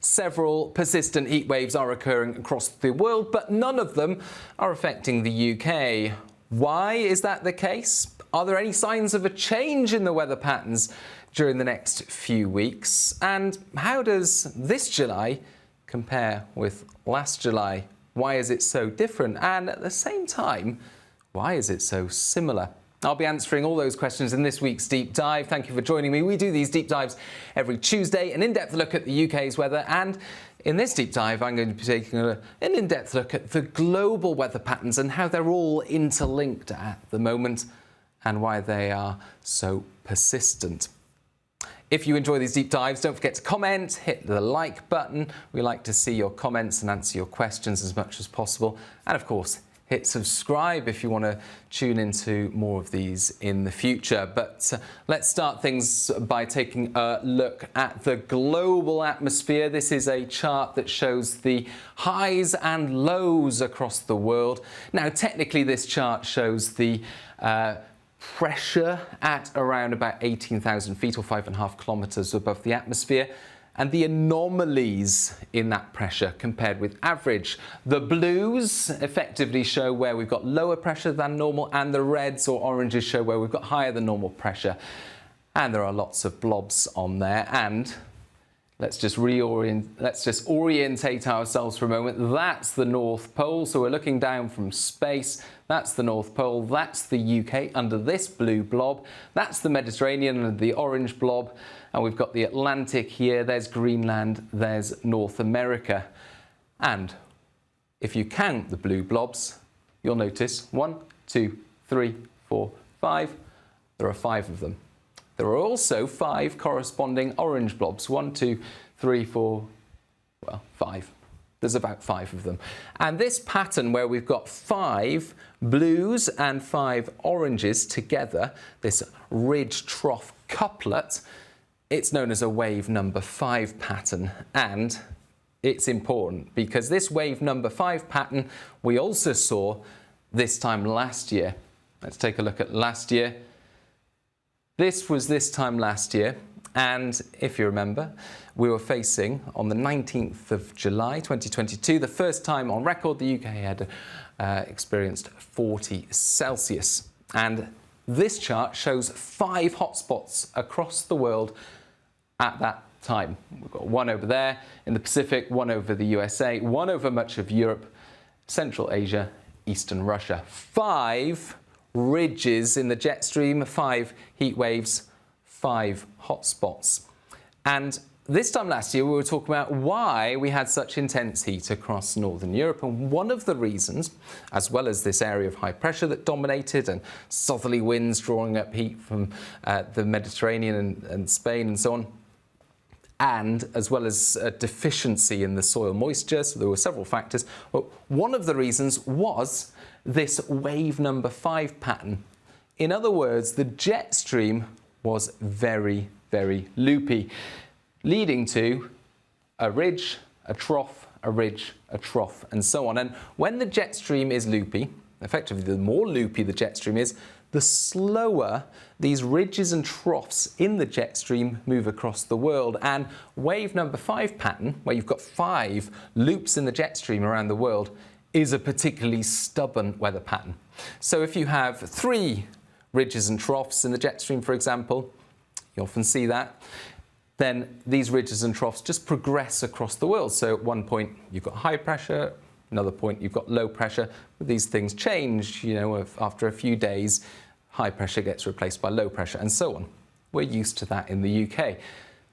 Several persistent heat waves are occurring across the world, but none of them are affecting the UK. Why is that the case? Are there any signs of a change in the weather patterns during the next few weeks? And how does this July compare with last July? Why is it so different? And at the same time, why is it so similar? I'll be answering all those questions in this week's Deep Dive. Thank you for joining me. We do these deep dives every Tuesday, an in-depth look at the UK's weather. And in this deep dive, I'm going to be taking an in-depth look at the global weather patterns and how they're all interlinked at the moment and why they are so persistent. If you enjoy these deep dives, don't forget to comment, hit the like button. We like to see your comments and answer your questions as much as possible. And of course, hit subscribe if you want to tune into more of these in the future. But let's start things by taking a look at the global atmosphere. This is a chart that shows the highs and lows across the world. Now, technically, this chart shows the pressure at around about 18,000 feet or 5.5 kilometers above the atmosphere, and the anomalies in that pressure compared with average. The blues effectively show where we've got lower pressure than normal, and the reds or oranges show where we've got higher than normal pressure. And there are lots of blobs on there. And let's just orientate ourselves for a moment. That's the North Pole. So we're looking down from space. That's the North Pole. That's the UK under this blue blob. That's the Mediterranean under the orange blob. And we've got the Atlantic here, there's Greenland, there's North America. And if you count the blue blobs, you'll notice 1, 2, 3, 4, 5. There are 5 of them. There are also 5 corresponding orange blobs. 1, 2, 3, 4, well, 5. There's about 5 of them. And this pattern where we've got 5 blues and 5 oranges together, this ridge trough couplet, it's known as a wave number 5 pattern, and it's important because this wave number 5 pattern we also saw this time last year. Let's take a look at last year. This was this time last year, and if you remember, we were facing on the 19th of July 2022, the first time on record the UK had experienced 40 Celsius. And this chart shows 5 hotspots across the world at that time. We've got 1 over there in the Pacific, 1 over the USA, 1 over much of Europe, Central Asia, Eastern Russia. 5 ridges in the jet stream, 5 heat waves, 5 hotspots. And this time last year, we were talking about why we had such intense heat across Northern Europe. And one of the reasons, as well as this area of high pressure that dominated and southerly winds drawing up heat from the Mediterranean and Spain and so on, and as well as a deficiency in the soil moisture, so there were several factors. But one of the reasons was this wave number 5 pattern. In other words, the jet stream was very, very loopy, leading to a ridge, a trough, a ridge, a trough, and so on. And when the jet stream is loopy, effectively the more loopy the jet stream is, the slower these ridges and troughs in the jet stream move across the world. And wave number 5 pattern, where you've got 5 loops in the jet stream around the world, is a particularly stubborn weather pattern. So if you have 3 ridges and troughs in the jet stream, for example, you often see that, then these ridges and troughs just progress across the world. So at one point you've got high pressure, another point you've got low pressure. But these things change, after a few days, high pressure gets replaced by low pressure and so on. We're used to that in the UK.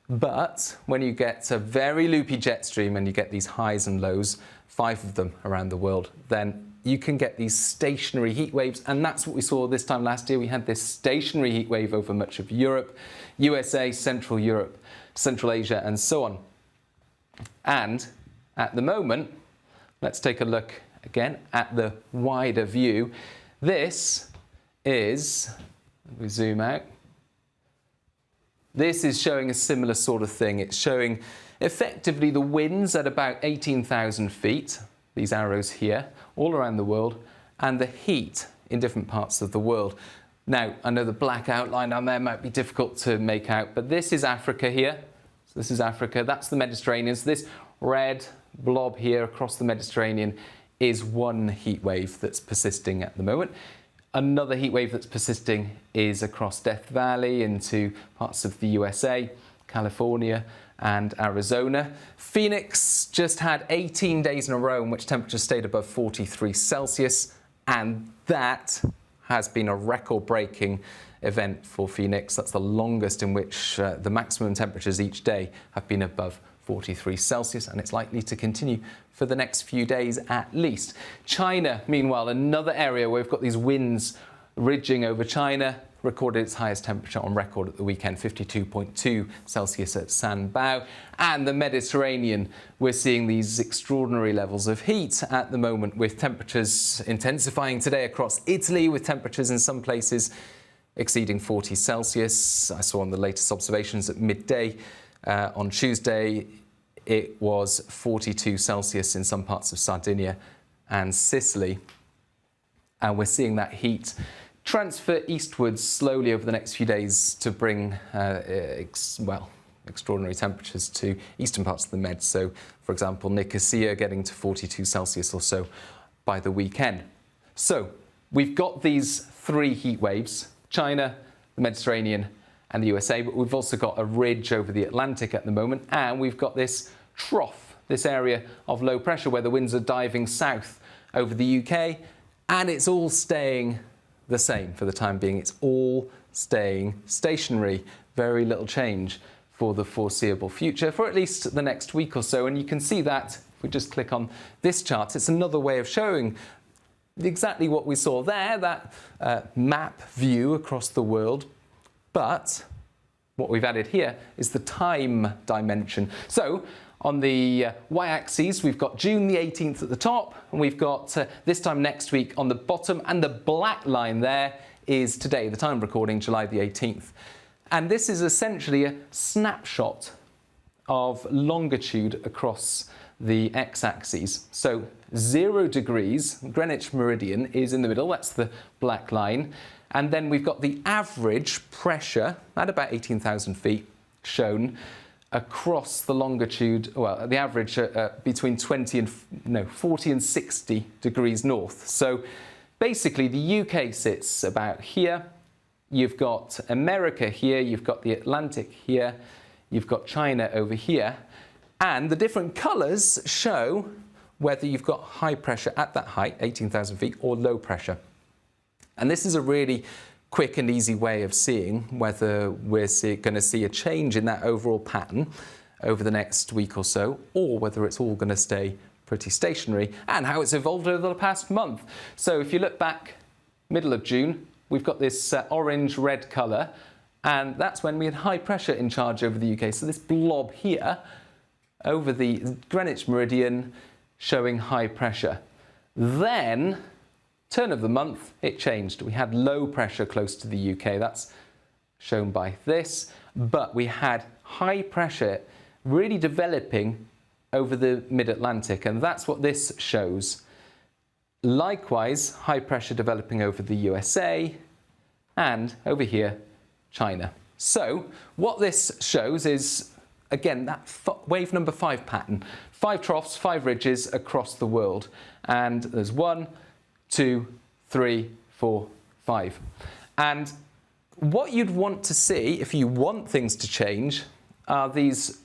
But when you get a very loopy jet stream and you get these highs and lows, 5 of them around the world, then you can get these stationary heat waves. And that's what we saw this time last year. We had this stationary heat wave over much of Europe, USA, Central Europe, Central Asia, and so on. And at the moment, let's take a look again at the wider view. This is, if we zoom out, this is showing a similar sort of thing. It's showing effectively the winds at about 18,000 feet, these arrows here, all around the world, and the heat in different parts of the world. Now, I know the black outline on there might be difficult to make out, but this is Africa here. So this is Africa, that's the Mediterranean. So this red blob here across the Mediterranean is one heat wave that's persisting at the moment. Another heat wave that's persisting is across Death Valley into parts of the USA, California and Arizona. Phoenix just had 18 days in a row in which temperatures stayed above 43 Celsius, and that has been a record-breaking event for Phoenix. That's the longest in which the maximum temperatures each day have been above 43 Celsius, and it's likely to continue for the next few days at least. China, meanwhile, another area where we've got these winds ridging over China, recorded its highest temperature on record at the weekend, 52.2 Celsius at Sanbao. And the Mediterranean, we're seeing these extraordinary levels of heat at the moment, with temperatures intensifying today across Italy, with temperatures in some places exceeding 40 Celsius. I saw on the latest observations at midday on Tuesday, it was 42 Celsius in some parts of Sardinia and Sicily. And we're seeing that heat transfer eastwards slowly over the next few days to bring, extraordinary temperatures to eastern parts of the Med. So, for example, Nicosia getting to 42 Celsius or so by the weekend. So, we've got these three heat waves, China, the Mediterranean and the USA, but we've also got a ridge over the Atlantic at the moment, and we've got this trough, this area of low pressure where the winds are diving south over the UK, and it's all staying the same for the time being. It's all staying stationary. Very little change for the foreseeable future, for at least the next week or so. And you can see that if we just click on this chart, it's another way of showing exactly what we saw there, that map view across the world. But what we've added here is the time dimension. So on the y-axis, we've got June the 18th at the top, and we've got this time next week on the bottom, and the black line there is today, the time recording, July the 18th. And this is essentially a snapshot of longitude across the x-axis. So 0 degrees, Greenwich meridian, is in the middle, that's the black line. And then we've got the average pressure at about 18,000 feet shown across the longitude, well, the average between 40 and 60 degrees north. So basically the UK sits about here. You've got America here, you've got the Atlantic here, you've got China over here. And the different colours show whether you've got high pressure at that height, 18,000 feet, or low pressure. And this is a really quick and easy way of seeing whether we're going to see a change in that overall pattern over the next week or so, or whether it's all going to stay pretty stationary, and how it's evolved over the past month. So if you look back middle of June, we've got this orange-red colour, and that's when we had high pressure in charge over the UK. So this blob here over the Greenwich meridian showing high pressure. Then, turn of the month, it changed. We had low pressure close to the UK. That's shown by this. But we had high pressure really developing over the mid-Atlantic, and that's what this shows. Likewise, high pressure developing over the USA, and over here, China. So what this shows is, again, that wave number 5 pattern. 5 troughs, 5 ridges across the world. And there's 1, 2, 3, 4, 5. And what you'd want to see, if you want things to change, are these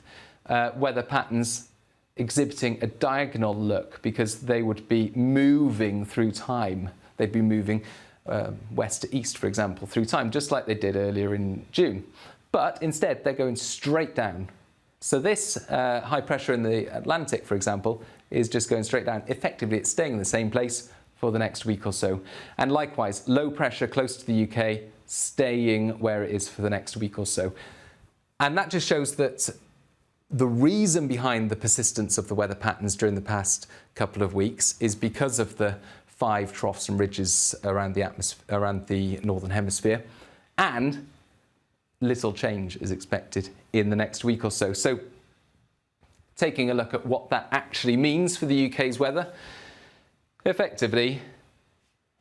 weather patterns exhibiting a diagonal look, because they would be moving through time. They'd be moving west to east, for example, through time, just like they did earlier in June. But instead, they're going straight down. So this high pressure in the Atlantic, for example, is just going straight down. Effectively, it's staying in the same place for the next week or so. And likewise, low pressure close to the UK, staying where it is for the next week or so. And that just shows that the reason behind the persistence of the weather patterns during the past couple of weeks is because of the 5 troughs and ridges around the northern hemisphere, and little change is expected in the next week or so. So, taking a look at what that actually means for the UK's weather, effectively,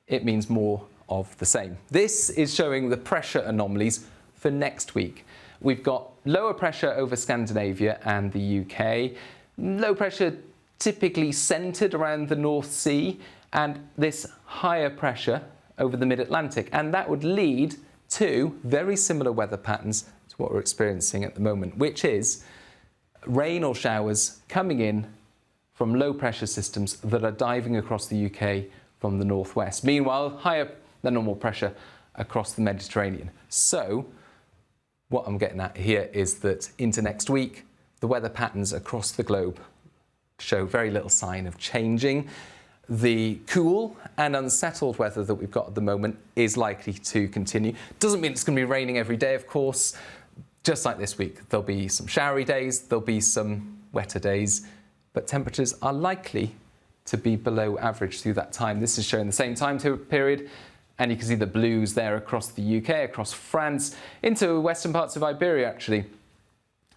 it means more of the same. This is showing the pressure anomalies for next week. we've got lower pressure over Scandinavia and the UK, low pressure typically centred around the North Sea, and this higher pressure over the mid-Atlantic, and that would lead to very similar weather patterns to what we're experiencing at the moment, which is rain or showers coming in from low pressure systems that are diving across the UK from the northwest. Meanwhile, higher than normal pressure across the Mediterranean. So what I'm getting at here is that into next week, the weather patterns across the globe show very little sign of changing. The cool and unsettled weather that we've got at the moment is likely to continue. Doesn't mean it's going to be raining every day, of course. Just like this week, there'll be some showery days, there'll be some wetter days, but temperatures are likely to be below average through that time. This is showing the same time period, and you can see the blues there across the UK, across France, into western parts of Iberia actually.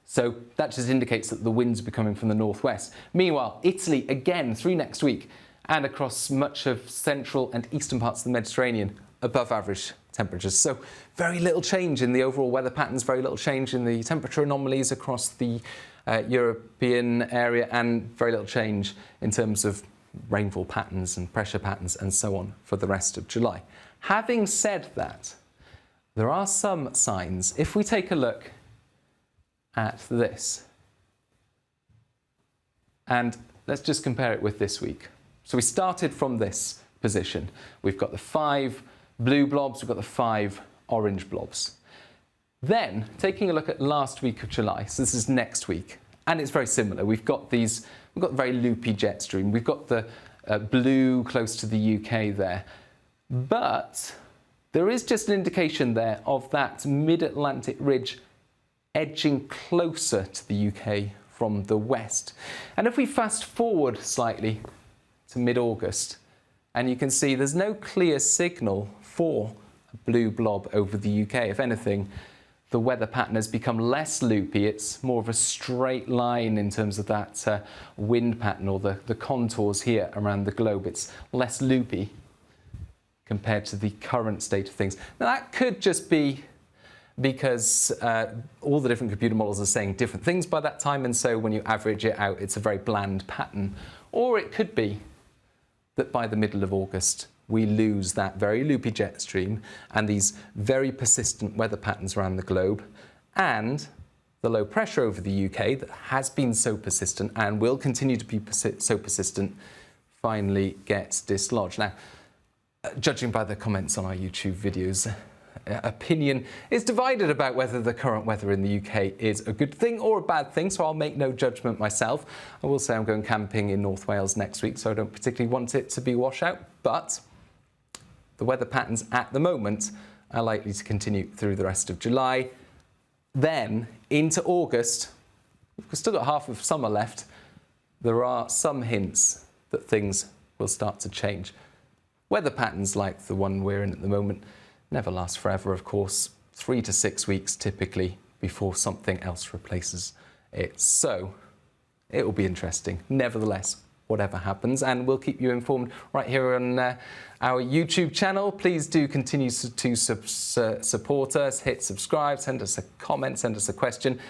So that just indicates that the winds will be coming from the northwest. Meanwhile, Italy again through next week, and across much of central and eastern parts of the Mediterranean, above average temperatures. So very little change in the overall weather patterns, very little change in the temperature anomalies across the European area, and very little change in terms of rainfall patterns and pressure patterns and so on for the rest of July. Having said that, there are some signs. If we take a look at this, and let's just compare it with this week. So we started from this position. We've got the 5 blue blobs, we've got the 5 orange blobs. Then, taking a look at last week of July, so this is next week, and it's very similar. We've got the very loopy jet stream, we've got the blue close to the UK there, but there is just an indication there of that mid-Atlantic ridge edging closer to the UK from the west. And if we fast forward slightly to mid-August, and you can see there's no clear signal for a blue blob over the UK. If anything, the weather pattern has become less loopy. It's more of a straight line in terms of that wind pattern, or the contours here around the globe. It's less loopy compared to the current state of things. Now that could just be because all the different computer models are saying different things by that time, and so when you average it out, it's a very bland pattern. Or it could be that by the middle of August, we lose that very loopy jet stream and these very persistent weather patterns around the globe, and the low pressure over the UK that has been so persistent and will continue to be so persistent finally gets dislodged. Now, judging by the comments on our YouTube videos, opinion is divided about whether the current weather in the UK is a good thing or a bad thing, so I'll make no judgment myself. I will say I'm going camping in North Wales next week, so I don't particularly want it to be washout, but the weather patterns at the moment are likely to continue through the rest of July. Then into August, we've still got half of summer left. There are some hints that things will start to change. Weather patterns like the one we're in at the moment never last forever, of course. 3 to 6 weeks typically before something else replaces it. So it will be interesting. Nevertheless, whatever happens, and we'll keep you informed right here on our YouTube channel. Please do continue to support us, hit subscribe, send us a comment, send us a question.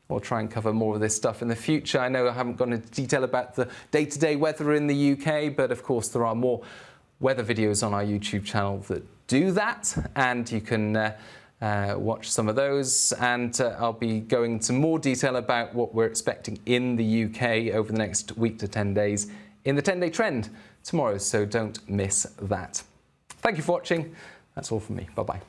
We'll try and cover more of this stuff in the future. I know I haven't gone into detail about the day-to-day weather in the UK, but of course there are more weather videos on our YouTube channel that do that, and you can watch some of those, and I'll be going into more detail about what we're expecting in the UK over the next week to 10 days in the 10-day trend tomorrow, so don't miss that. Thank you for watching. That's all from me. Bye-bye.